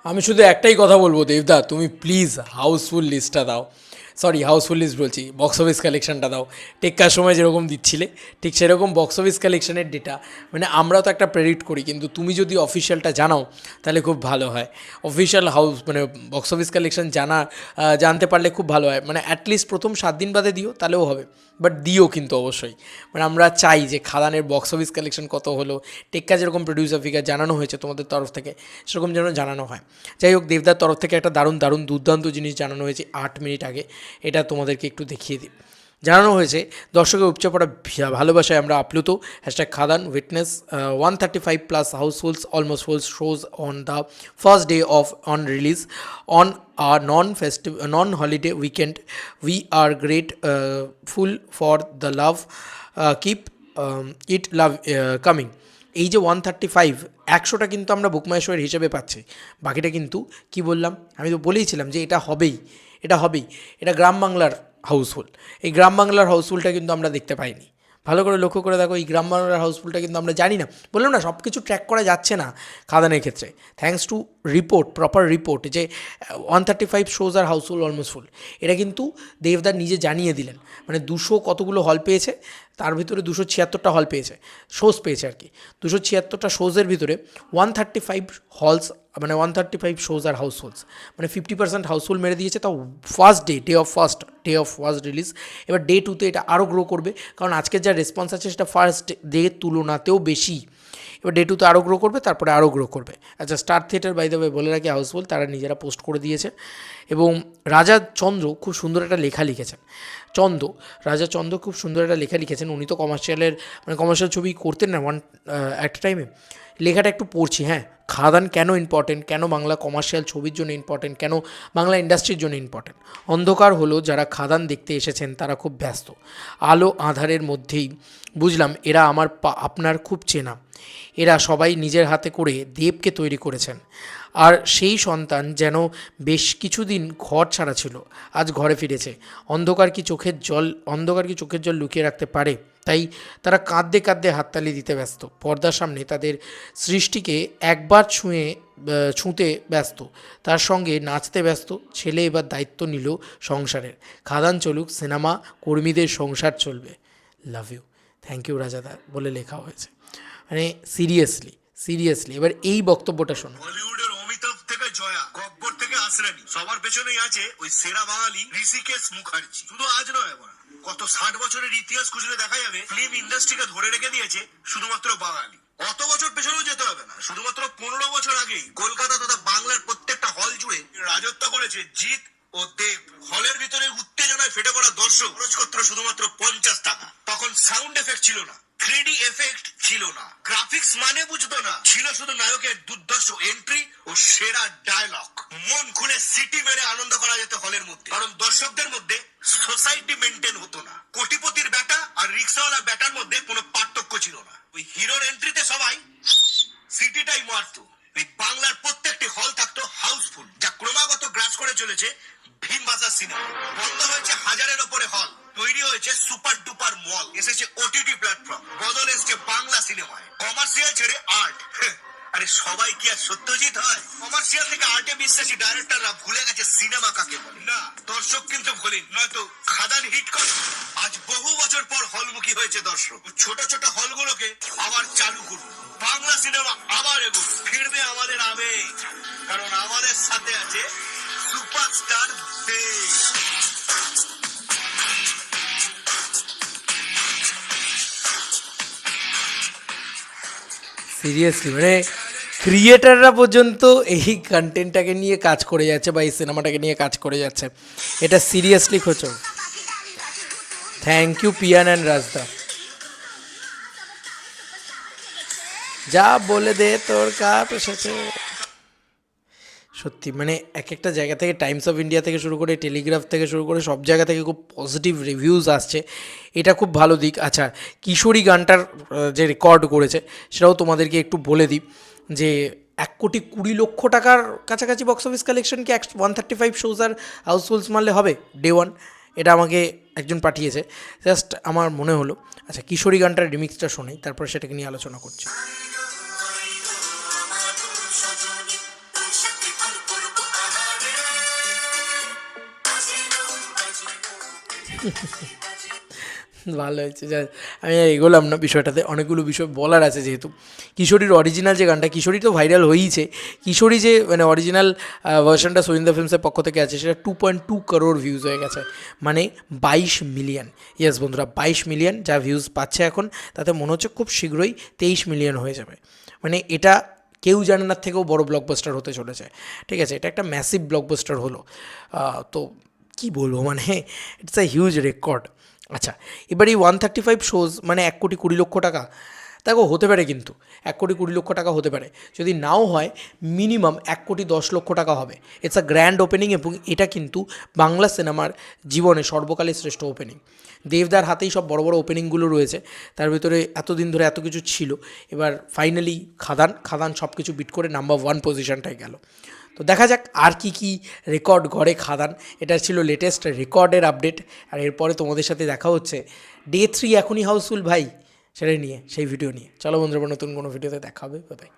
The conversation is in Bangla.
আমি শুধু একটাই কথা বলবো দেবদা, তুমি প্লিজ হাউসফুল লিস্টটা দাও। সরি, হাউসফুল লিস্ট বলছি, বক্স অফিস কালেকশনটা দাও। টেক্কার সময় যেরকম দিচ্ছিলে ঠিক সেরকম বক্স অফিস কালেকশনের ডেটা, মানে আমরাও তো একটা প্রেডিক্ট করি, কিন্তু তুমি যদি অফিসিয়ালটা জানাও তাহলে খুব ভালো হয়। অফিসিয়াল হাউস মানে বক্স অফিস কালেকশন জানতে পারলে খুব ভালো হয়, মানে অ্যাটলিস্ট প্রথম 7 দিন বাদে দিও তাহলেও হবে, বাট দিও কিন্তু অবশ্যই। মানে আমরা চাই যে খাদানের বক্স অফিস কালেকশন কত হলো, টেক্কা যেরকম প্রডিউসার ফিগার জানানো হয়েছে তোমাদের তরফ থেকে সেরকম যেন জানানো হয়। যাই হোক, দেবদার তরফ থেকে একটা দারুণ দারুণ দুর্দান্ত জিনিস জানানো হয়েছে 8 মিনিট আগে, এটা তোমাদেরকে একটু দেখিয়ে দিই। জানানো হয়েছে দর্শকের উপচে পড়া ভালোবাসায় আমরা আপ্লুত, hashtag Khadaan witness 135+ housefulls almost full shows on the first day of on release on a non holiday weekend. We are great full for the love, keep it love coming. এই যে 135, 100টা কিন্তু আমরা বুকমাইশোয়ের হিসেবে পাচ্ছি, বাকিটা কিন্তু কি বললাম, আমি তো বলেইছিলাম যে এটা হবেই, এটা হবেই। এটা গ্রাম বাংলার হাউসফুল, এই গ্রাম বাংলার হাউসফুলটা কিন্তু আমরা দেখতে পাইনি। ভালো করে লক্ষ্য করে দেখো, এই গ্রাম বাংলার হাউসফুলটা কিন্তু আমরা জানি না। বললাম না, সব কিছু ট্র্যাক করা যাচ্ছে না খাদানের ক্ষেত্রে, thanks to report, proper report, যে 135 শোজ আর হাউসফুল অলমোস্ট ফুল, এটা কিন্তু দেবদার নিজে জানিয়ে দিলেন। মানে 200 কতগুলো হল পেয়েছে, তার ভিতরে 276টা হল পেয়েছে, শোজ পেয়েছে আর কি। 276টা শোজের ভিতরে 135 হলস, মানে 135 শোজ আর হাউসফুলস, মানে 50% হাউসফুল মেরে দিয়েছে, তাও first day of first release. এবার ডে 2তে এটা আরও গ্রো করবে, কারণ আজকের যা রেসপন্স আছে সেটা ফার্স্ট ডে তুলনাতেও বেশি। এবার ডে 2তে আরও গ্রো করবে, তারপরে আরও গ্রো করবে। আচ্ছা, star theatre by the way বলে রাখি হাউসফুল তারা নিজেরা পোস্ট করে দিয়েছে। এবং রাজা চন্দ্র খুব সুন্দর একটা লেখা লিখেছেন। রাজা চন্দ্র খুব সুন্দর একটা লেখা লিখেছেন। উনি তো কমার্শিয়াল ছবি করতেন না একটা টাইমে। লেখাটা একটু পড়ছি, হ্যাঁ। খাদান কেন ইম্পর্টেন্ট, কেন বাংলা কমার্শিয়াল ছবির জন্য ইম্পর্টেন্ট, কেন বাংলা ইন্ডাস্ট্রির জন্য ইম্পর্টেন্ট। অন্ধকার হলো, যারা খাদান দেখতে এসেছেন তারা খুব ব্যস্ত। আলো আঁধারের মধ্যেই বুঝলাম এরা আপনার খুব চেনা। এরা সবাই নিজের হাতে করে দেবকে তৈরি করেছেন। আর সেই সন্তান যেন বেশ কিছুদিন ঘর ছাড়া ছিল, আজ ঘরে ফিরেছে। অন্ধকার কি চোখের জল লুকিয়ে রাখতে পারে? তাই তারা কাঁদতে কাঁদতে হাততালি দিতে ব্যস্ত। পর্দার সামনে তাদের সৃষ্টিকে একবার ছুঁতে ব্যস্ত, তার সঙ্গে নাচতে ব্যস্ত। ছেলে এবার দায়িত্ব নিল সংসারের। খাদান চলুক, সিনেমা কর্মীদের সংসার চলবে। লাভ ইউ, থ্যাংক ইউ রাজাদা বলে লেখা হয়েছে। মানে সিরিয়াসলি এবার এই বক্তব্যটা শোনো। বলিউডের অমিতাভ থেকে জয়া, গব্বর থেকে আসরানি, সবার পেছনেই আছে ওই সেরা বাঙালি ঋষিকেশ মুখার্জি। শুধু আজ নয়, গত 60 বছরের ইতিহাস খুঁজলে দেখা যাবে ফিল্ম ইন্ডাস্ট্রিকে ধরে রেখে দিয়েছে শুধুমাত্র বাঙালি। অত বছর পেছনেও যেতে হবে না, শুধুমাত্র 15 বছর আগেই কলকাতা তথা বাংলার প্রত্যেকটা হল জুড়ে রাজত্ব করেছে জিৎ ও দেব। হলের ভিতরে উত্তেজনায় ফেটে পড়া দর্শক, খরচপত্র শুধুমাত্র 50 টাকা। তখন সাউন্ড এফেক্ট ছিল না, 3D এফেক্ট ছিল না, গ্রাফিক্স মানে বুঝতো না, ছিল শুধু নায়কের দুর্ধর্ষ এন্ট্রি ও সেরা ডায়লগ। মন খুলে সিটি মেরে আনন্দ করা যেত হলের মধ্যে, কারণ দর্শকদের মধ্যে সোসাইটি মেনটেন হতো না। কোটিপতির ব্যাটা আর রিক্সাওয়ালা ব্যাটার মধ্যে কোনো পার্থক্য ছিল না। ওই হিরোর এন্ট্রিতে সবাই সিটিটাই মারতো। এই বাংলার প্রত্যেকটি হল থাকতো হাউসফুল, যা ক্রমাগত গ্রাস করে চলেছে ভীম ভাষা সিনেমা। বন্ধ হয়েছে হাজারের ওপরে হল, তৈরি হয়েছে সুপার ডুপার মল, এসেছে ওটিটি প্ল্যাটফর্ম, বদল এসেছে বাংলা সিনেমায়। কমার্শিয়াল ছেড়ে আর্ট। আরে সবাই কি আর সত্যজিৎ হয়? কমার্শিয়াল থেকে আর্টে বিশ্বাসী ডাইরেক্টররা ভুলে গেছে সিনেমা কাকে বলে। না, দর্শক কিন্তু ভুলেন, নয়তো খাদান হিট করে। আজ বহু বছর পর হলমুখী হয়েছে দর্শক। ছোট ছোট হলগুলোকে আবার চালু করুন, বাংলা সিনেমা আবার এগোক, ফিরবে আমাদের আবেগ, কারণ আমাদের সাথে আছে সুপারস্টার দেব। সিরিয়াসলি মানে ক্রিয়েটাররা পর্যন্ত এই কন্টেন্টটাকে নিয়ে কাজ করে যাচ্ছে বা এই সিনেমাটাকে নিয়ে কাজ করে যাচ্ছে, এটা সিরিয়াসলি খোঁচো। থ্যাংক ইউ পিয়ান অ্যান্ড রাজদা। যা বলে দে তোর কাপ এসেছে। সত্যি মানে এক একটা জায়গা থেকে, টাইমস অফ ইন্ডিয়া থেকে শুরু করে, টেলিগ্রাফ থেকে শুরু করে, সব জায়গা থেকে খুব পজিটিভ রিভিউজ আসছে, এটা খুব ভালো দিক। আচ্ছা, কিশোরী গানটার যে রেকর্ড করেছে সেটাও তোমাদেরকে একটু বলে দিই, যে 1,20,00,000 টাকার কাছাকাছি বক্স অফিস কালেকশন কি 135 শোজ আর হাউসফুলস মারলে হবে ডে 1? এটা আমাকে একজন পাঠিয়েছে, জাস্ট আমার মনে হলো। আচ্ছা, কিশোরী গানটার রিমিক্সটা শোনাই, তারপর সেটাকে নিয়ে আলোচনা করছি। ভালো হয়েছে যা, আমি আর এগোলাম না বিষয়টাতে, অনেকগুলো বিষয় বলার আছে যেহেতু। কিশোরীর অরিজিনাল যে গানটা, কিশোরী তো ভাইরাল হয়েইছে, কিশোরী যে মানে অরিজিনাল ভার্সনটা সোহিন্দা ফিল্মসের পক্ষ থেকে আছে সেটা 2.2 করোড় ভিউজ হয়ে গেছে, মানে 22 মিলিয়ন। ইয়েস বন্ধুরা, 22 মিলিয়ন যা ভিউজ পাচ্ছে এখন, তাতে মনে হচ্ছে খুব শীঘ্রই 23 মিলিয়ন হয়ে যাবে। মানে এটা কেউ জানে না থেকেও বড় ব্লকবাস্টার হতে চলেছে, ঠিক আছে, এটা একটা ম্যাসিভ ব্লকবাস্টার হলো। তো কি বলবো, মানে ইটস আ হিউজ রেকর্ড। আচ্ছা, এবার এই 135 শোজ মানে 1,20,00,000 টাকা, দেখো হতে পারে, কিন্তু 1,20,00,000 টাকা হতে পারে, যদি নাও হয় মিনিমাম 1,10,00,000 টাকা হবে। ইটস আ গ্র্যান্ড ওপেনিং, এবং এটা কিন্তু বাংলা সিনেমার জীবনে সর্বকালের শ্রেষ্ঠ ওপেনিং। দেবদার হাতেই সব বড় বড় ওপেনিংগুলো রয়েছে, তার ভিতরে এতদিন ধরে এত কিছু ছিল, এবার ফাইনালি খাদান সব কিছু বিট করে নাম্বার 1 পজিশনটায় গেল। তো দেখা যাক আর কি কি রেকর্ড গড়ে খাদান। এটা ছিল লেটেস্ট রেকর্ডের আপডেট, আর এরপরে তোমাদের সাথে দেখা হচ্ছে ডে 3 এখনই হাউসফুল ভাই সেটা নিয়ে, সেই ভিডিও নিয়ে। চলো বন্ধুরা, নতুন কোনো ভিডিওতে দেখা হবে, বাই বাই।